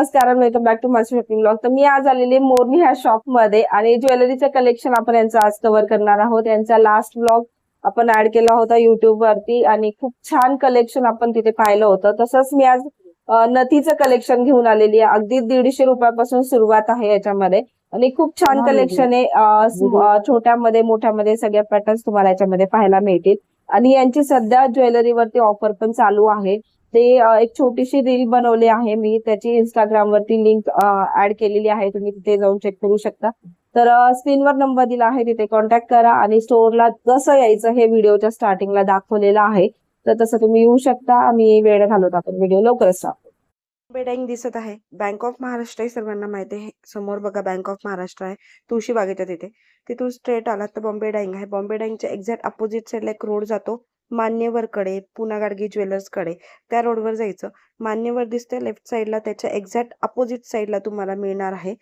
नमस्कार, welcome back to माझं shopping blog. तर मी आज आलेले मोरनी ह्या शॉप मध्ये आणि ज्वेलरीचं कलेक्शन आपण यांचं आज कव्हर करणार आहोत. यांचा लास्ट ब्लॉग आपण ऍड केला होता युट्यूब वरती आणि खूप छान कलेक्शन आपण तिथे पाहिलं होतं. तसंच मी आज नथीचं कलेक्शन घेऊन आलेली आहे. अगदी 150 रुपयापासून सुरुवात आहे याच्यामध्ये आणि खूप छान कलेक्शन आहे. छोट्यामध्ये मोठ्यामध्ये सगळ्या पॅटर्न्स तुम्हाला याच्यामध्ये पाहायला मिळतील आणि यांची सध्या ज्वेलरीवरती ऑफर पण चालू आहे. ते एक छोटीशी रील बनवली आहे मी, त्याची इंस्टाग्राम वरती लिंक ऍड केलेली आहे, तुम्ही तिथे जाऊन चेक करू शकता. तर स्क्रीनवर नंबर दिला आहे, तिथे कॉन्टॅक्ट करा आणि स्टोअरला कसं यायचं हे व्हिडिओच्या स्टार्टिंगला दाखवलेलं आहे. तर तसं तुम्ही येऊ शकता आणि वेळ घालवत आपण व्हिडिओ लवकरच टाकू. बॉम्बे डाईंग दिसत आहे, बँक ऑफ महाराष्ट्र आहे, सर्वांना माहिती आहे. समोर बघा बँक ऑफ महाराष्ट्र आहे, तुळशी बागेच्या तिथे. तिथून स्ट्रेट आलात तर बॉम्बे डाईंग आहे. बॉम्बे डाईंगच्या एक्झॅक्ट अपोजिट साईडला एक रोड जातो मान्यवरकडे, पुना गाडगी ज्वेलर्सकडे. त्या रोडवर जायचं. मान्यवर दिसते लेफ्ट साईडला, त्याच्या एक्झॅक्ट अपोजिट साईडला तुम्हाला मिळणार आहे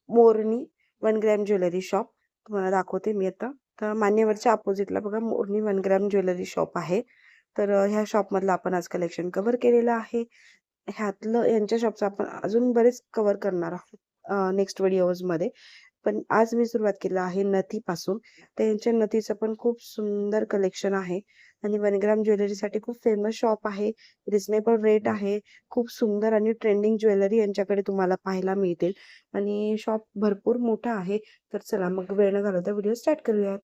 मोरनी 1 ग्रॅम ज्वेलरी शॉप. तुम्हाला दाखवते मी आता. तर मान्यवरच्या अपोजिटला बघा मोरनी 1 ग्रॅम ज्वेलरी शॉप आहे. तर ह्या शॉपमधलं आपण आज कलेक्शन कव्हर केलेलं आहे. ह्यातलं यांच्या शॉपचं आपण अजून बरेच कव्हर करणार आहोत नेक्स्ट व्हिडिओजमध्ये. पण आज मी सुरुवात केलं आहे नथीपासून. त्यांच्या नथीचं पण खूप सुंदर कलेक्शन आहे आणि 1 ग्रॅम ज्वेलरीसाठी खूप फेमस शॉप आहे. रिजनेबल रेट आहे. खूप सुंदर आणि ट्रेंडिंग ज्वेलरी यांच्याकडे तुम्हाला पाहायला मिळतील आणि शॉप भरपूर मोठा आहे. तर चला मग वेळ न घालवता व्हिडिओ स्टार्ट करूयात.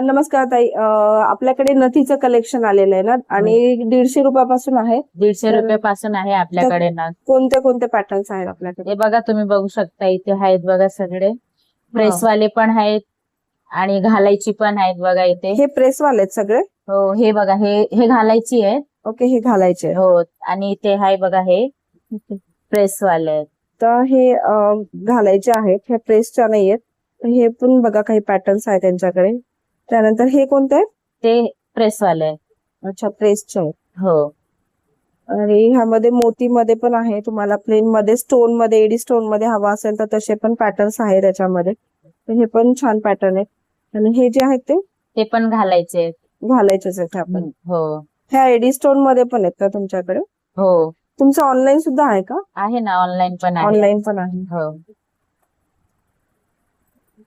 नमस्कार ताई, आपल्याकडे नथीचं कलेक्शन आलेलं आहे ना आणि 150 रुपयापासून आहे. 150 रुपयापासून आहे आपल्याकडे ना. कोणते कोणते पॅटर्न्स आहेत आपल्याकडे? हे बघा, तुम्ही बघू शकता इथे आहेत बघा सगळे. प्रेसवाले पण आहेत आणि घालायची पण आहेत बघा इथे. हे प्रेसवाले आहेत सगळे? हो, हे बघा, हे घालायची आहेत. ओके, हे घालायचे. हो, आणि इथे आहे बघा हे प्रेसवाले आहेत. तर हे घालायचे आहेत, हे प्रेसच्या नाहीयेत. हे पण बघा काही पॅटर्न्स आहेत त्यांच्याकडे. त्यानंतर हे कोणते आहेत? ते प्रेसवाले आहेत. अच्छा, प्रेसचे आहेत. हो, आणि ह्यामध्ये मोतीमध्ये पण आहे, तुम्हाला प्लेन मध्ये स्टोन मध्ये एडी स्टोन मध्ये हवा असेल तर तसे पण पॅटर्न्स आहेत त्याच्यामध्ये. तर हे पण छान पॅटर्न आहे. आणि हे जे आहेत ते पण घालायचे घालायचेच आहेत आपण. हो, ह्या एडी स्टोन मध्ये पण आहेत का तुमच्याकडे? हो, तुमचं ऑनलाईन सुद्धा आहे का? आहे ना, ऑनलाईन पण आहे. ऑनलाईन पण आहे. हो,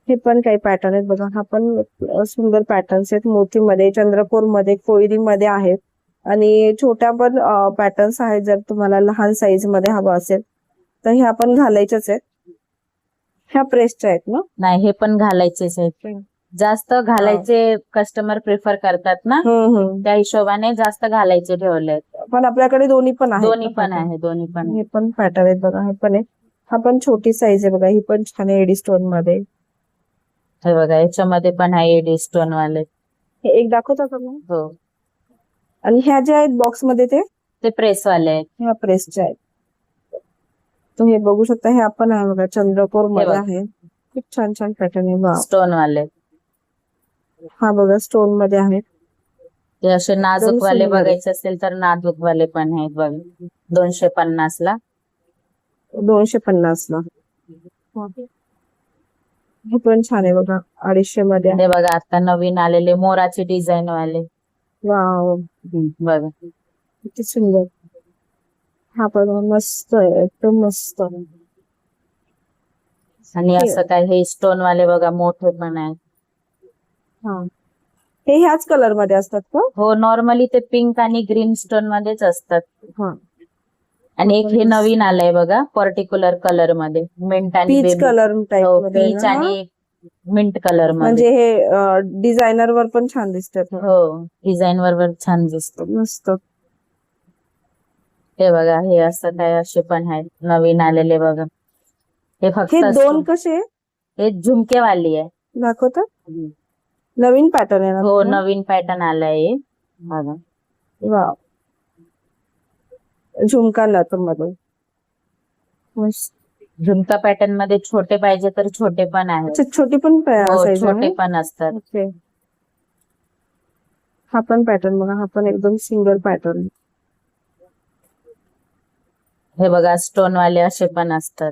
हे पण काही पॅटर्न आहेत बघा. हा पण सुंदर पॅटर्न्स आहेत. मोतीमध्ये, चंद्रकोर मध्ये, कोयरी मध्ये आहेत आणि छोट्या पण पॅटर्न्स आहेत. जर तुम्हाला लहान साईज मध्ये हवं असेल तर ह्या पण घालायच्याच आहेत. ह्या प्रेसच्या आहेत ना? नाही, हे पण घालायचेच आहेत. जास्त घालायचे कस्टमर प्रिफर करतात ना, त्या हिशोबाने जास्त घालायचे ठेवले. पण आपल्याकडे दोन्ही पण आहे. दोन्ही पण आहे, दोन्ही पण. हे पण पॅटर्न आहेत बघा. हे पण आहे. हा पण छोटी साईज आहे बघा. ही पण छान आहे एडी स्टोन मध्ये. हे बघा, याच्यामध्ये पण आहे एडी स्टोन वाले. हे एक दाखवता का मग? हो, आणि ह्या ज्या आहेत बॉक्स मध्ये ते प्रेसवाले आहेत. ह्या प्रेसच्या आहेत. तर हे बघू शकता, हे आपण आहे बघा, चंद्रकोर मध्ये आहे. खूप छान छान पॅटर्न आहे. स्टोन वाले. हा बघा, स्टोन मध्ये आहे. ते असे नाजूक वाले बघायचे असेल तर नाजूक वाले पण आहेत बघा. 250 ला. 250 ला. हे पण छान आहे बघा, 250 मध्ये. हे बघा, आता नवीन आलेले मोराचे डिझाईन वाले. वाव, बघा किती सुंदर. हा पण मस्त आहे, एकदम मस्त. आणि असं काय हे स्टोन वाले बघा, मोठे पण आहेत. हा, हे ह्याच कलर मध्ये असतात का? हो, नॉर्मली ते पिंक आणि ग्रीन स्टोन मध्येच असतात. हा, आणि एक हे नवीन आलंय बघा, पर्टिक्युलर कलर मध्ये, मिंट आणि पीच कलर टाइप मध्ये. पीच आणि मिंट कलर मध्ये. म्हणजे हे डिझायनर वर पण छान दिसतात. हो, डिझाईन वर छान दिसतो. मस्त. हे बघा, हे असं काय असे पण आहेत नवीन आलेले बघा. हे फक्त हे दोन कसे? हे झुमकेवाली आहे. दाखवता? नवीन पॅटर्न आहे ना? हो, नवीन पॅटर्न आलाय बघा. वाव, झुमका नथ मध्ये. झुमका पॅटर्न मध्ये छोटे पाहिजे तर छोटे पण आहेत. छोटी पण छोटे पण असतात. ओके. हा पण पॅटर्न बघा, हा पण एकदम सिंगल पॅटर्न. हे बघा, स्टोन वाले असे पण असतात,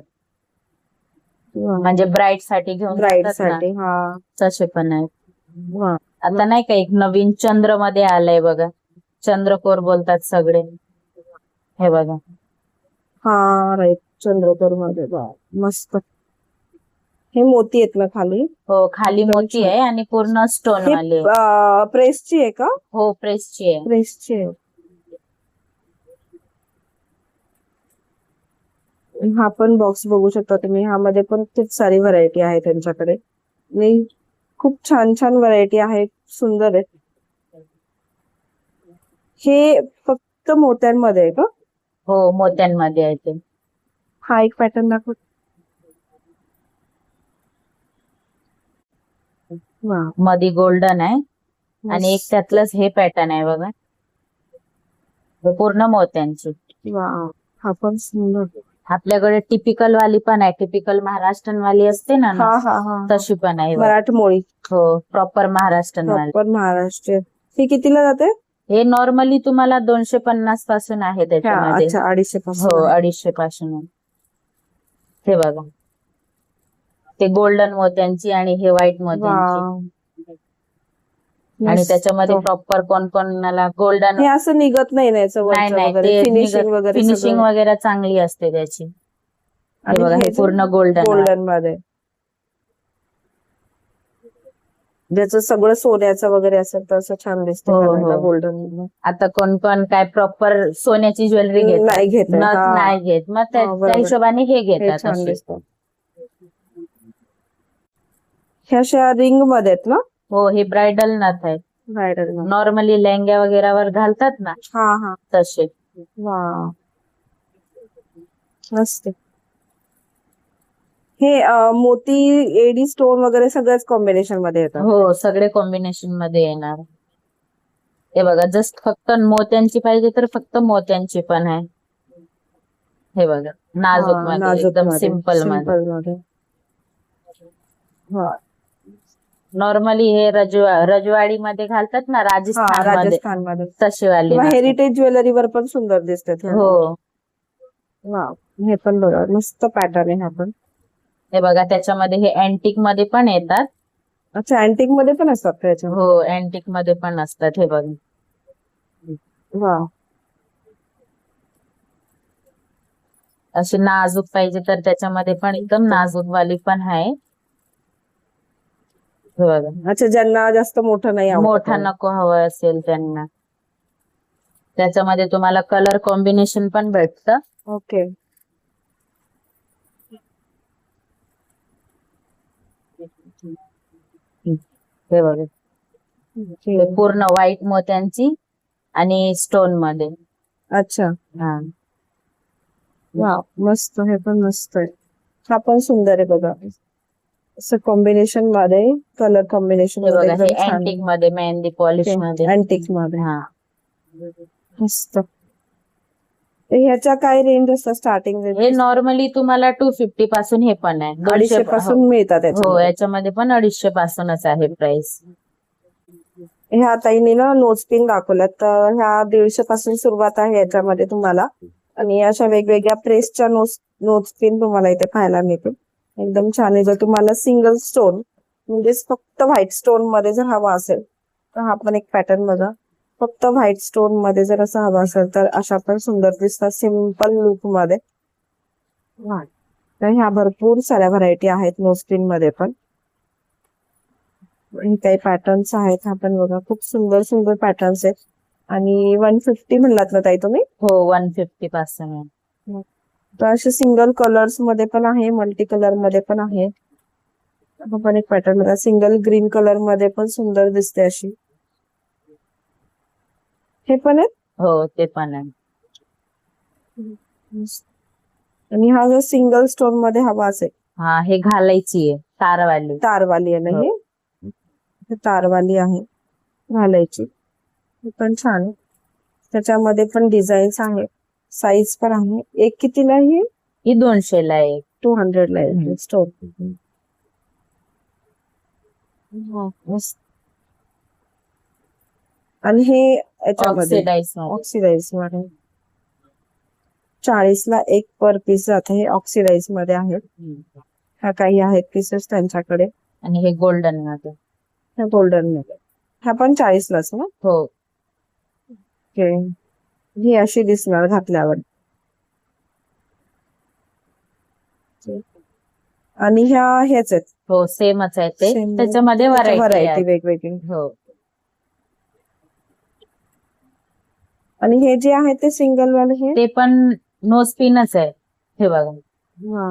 म्हणजे ब्राईड साठी घेऊन ब्राईड साठी. हा, तसे पण आहेत. आता नाही का एक नवीन चंद्र मध्ये आलंय बघा, चंद्रकोर बोलतात सगळे. हे बघा. हा, राईट. चंद्रकोर मध्ये मस्त. हे मोती आहेत ना खाली? हो, खाली एकदम मोती छान. आहे आणि पूर्ण स्टोन हे वाले. प्रेसची आहे का? हो, प्रेसची आहे. प्रेसची आहे. हा पण बॉक्स बघू शकता तुम्ही. ह्यामध्ये पण खूप सारी व्हरायटी आहे त्यांच्याकडे आणि खूप छान छान व्हरायटी आहेत, सुंदर आहेत. हे फक्त मोत्यांमध्ये आहे का? हो, मोत्यांमध्ये आहे ते. हा एक पॅटर्न दाखव. वा, मध्ये गोल्डन आहे आणि एक मस्त. त्यातलंच हे पॅटर्न आहे बघा, हे पूर्ण मोत्यांची. वा, हा पण सुंदर. आपल्याकडे टिपिकल वाली पण आहे, टिपिकल महाराष्ट्रन वाली असते ना हा हा हा. तशी पण आहे बघ. मराठमोळी. हो, प्रॉपर महाराष्ट्रन वाली. प्रॉपर महाराष्ट्र. हे कितीला जाते? हे नॉर्मली तुम्हाला 250 पासून आहे त्याच्यामध्ये. अच्छा, 250 पासून हो, आहे. 250 पासून आहे. हे बघा, ते गोल्डन मोत्यांची आणि हे व्हाईट मोत्यांची. वाव. आणि मस्त. त्याच्यामध्ये प्रॉपर कोणाला गोल्डन. हे असं निघत नाही ना याचं नाही वरचं नाही, वगैरे, ते फिनिशिंग वगैरे फिनिशिंग सगळं. वगैरे चांगली असते त्याची. हे आणि बघा, हे पूर्ण गोल्डन. गोल्डन मध्ये ज्याचं सगळं सोन्याचं वगैरे असेल तर असं छान दिसतं हो, बघायला हो. गोल्डन. आता कोण कोण काय प्रॉपर सोन्याची ज्वेलरी घेतात, नाही घेत आहे. नथ हा. नाही घेत, मग हा, त्या बरोबर. हिशोबाने हे हे घेतात छान अशी. दिसतं. ह्या अशा रिंग मध्ये आहेत ना? हो, हे ब्रायडल नथ आहे. ब्रायडल. नॉर्मली लेहंग्या वगैरेवर घालतात ना हा हा. तसे. वा, मस्त. हे मोती, एडी स्टोन वगैरे सगळ्याच कॉम्बिनेशन मध्ये येतात. हो, सगळे कॉम्बिनेशन मध्ये येणार. हे बघा, जस्ट फक्त मोत्यांची पाहिजे तर फक्त मोत्यांची पण आहे. हे बघा, नाजूक मध्ये, नाजूक एकदम मध्ये, सिंपल मध्ये. सिंपल मध्ये. हा. नॉर्मली हे रजवाडी मध्ये घालतात ना, राजस्थान मध्ये राजस्थान मध्ये तशी वाली किंवा नथ. हेरिटेज ज्वेलरीवर पण सुंदर दिसतात. हो, वा, हे पण बघा, मस्त पॅटर्न आहे हा पण. हे बघा, त्याच्यामध्ये हे अँटिक मध्ये पण येतात. अच्छा, अँटिक मध्ये पण असतात त्याच्यामध्ये? हो, अँटिक मध्ये पण असतात. हे बघा, वा, अशी नाजूक पाहिजे तर त्याच्यामध्ये पण एकदम नाजूक वाली पण आहे. हे बघा, अच्छा, ज्यांना जास्त मोठं नाही आवडत. मोठा नको हवं असेल त्यांना, त्याच्यामध्ये तुम्हाला कलर कॉम्बिनेशन पण भेटतं. ओके. हे बघा, हे पूर्ण व्हाईट मोत्यांची आणि स्टोन मध्ये. अच्छा, हा, वा, मस्त. हे पण मस्त आहे. हा पण सुंदर आहे बघा, असं कॉम्बिनेशन मध्ये, कलर कॉम्बिनेशन हे मध्ये बघा, हे एकदम छान. अँटिक मध्ये, मेहंदी पॉलिश मध्ये. अँटिक मध्ये. हा, मस्त. ह्याच्या काय रेंज असतात स्टार्टिंग रेंज? हे नॉर्मली तुम्हाला 250 पासून हे पण आहे, 250 पासून मिळतात हो, याच्यामध्ये. याच्यामध्ये पण 250 पासूनच आहे प्राइस. ह्या ताईने ना नोज पिन दाखवल्यात, तर ह्या 150 पासून सुरुवात आहे याच्यामध्ये तुम्हाला. आणि अशा वेगवेगळ्या प्रेसच्या नोज पिन तुम्हाला इथे पाहायला मिळतील. एकदम छान आहे. जर तुम्हाला सिंगल स्टोन म्हणजेच फक्त व्हाईट स्टोन मध्ये जर हवा असेल तर हा पण एक पॅटर्न बघा. फक्त व्हाईट स्टोन मध्ये जर असं हवा असेल तर अशा पण सुंदर दिसतात सिंपल लुक मध्ये. तर ह्या भरपूर साऱ्या व्हरायटी आहेत नोज पिन मध्ये पण. हे काही पॅटर्न्स आहेत, आपण बघा खूप सुंदर सुंदर पॅटर्न्स आहेत. आणि 150 म्हणलात ना ताई तुम्ही? हो, 150 पासून आहे. तर असे सिंगल कलर्स मध्ये पण आहे, मल्टी कलर मध्ये पण आहे. हा पण एक पॅटर्न बघा, सिंगल ग्रीन कलर मध्ये पण सुंदर दिसते अशी. हे पण आहे. हो, ते पण आहे. आणि हा जर सिंगल स्टोन मध्ये हवा असेल, हा, हे घालायची आहे तारवाली. तारवाली आहे ना? हे तारवाली आहे घालायची. हे पण छान आहे. त्याच्यामध्ये पण डिझाईन्स आहे, साईज पण आहे. एक कितीला आहे? ही 200 ला आहे. 200 ला आहे स्टोन. आणि हे याच्यामध्ये ऑक्सिडाइज मध्ये 40 ला एक पर पीस जाते. हे ऑक्सिडाइज मध्ये आहे. ह्या काही आहेत पीसेस त्यांच्याकडे. आणि हे गोल्डन मध्ये. ह्या गोल्डन मध्ये. ह्या पण 40 लाच ना? हो. ही अशी दिसणार घातल्यावर. आणि ह्या हेच आहेत हो सेमच आहे ते. Same. त्याच्यामध्ये व्हरायटी व्हरायटी वेगवेगळी. हो. आणि हे जे आहे ते सिंगल वाले हे ते पण नो स्पिनच आहे. हे बघा हा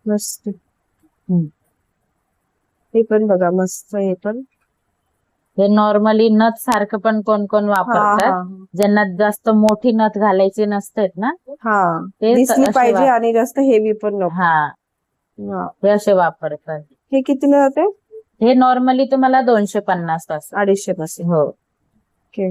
मस्त. हम्म. हे पण बघा मस्त. हे पण हे नॉर्मली नथ सारखं पण कोण कोण हा वापरतात. हा ज्यांना जास्त मोठी नथ घालायची नसतेत ना हा ते दिसली असे पाहिजे आणि जास्त हेवी पण नको. हा हा. हे असे वापरतात. हे कितीला जाते? हे नॉर्मली तुम्हाला 250 असं. 250 पासून. हो. ओके.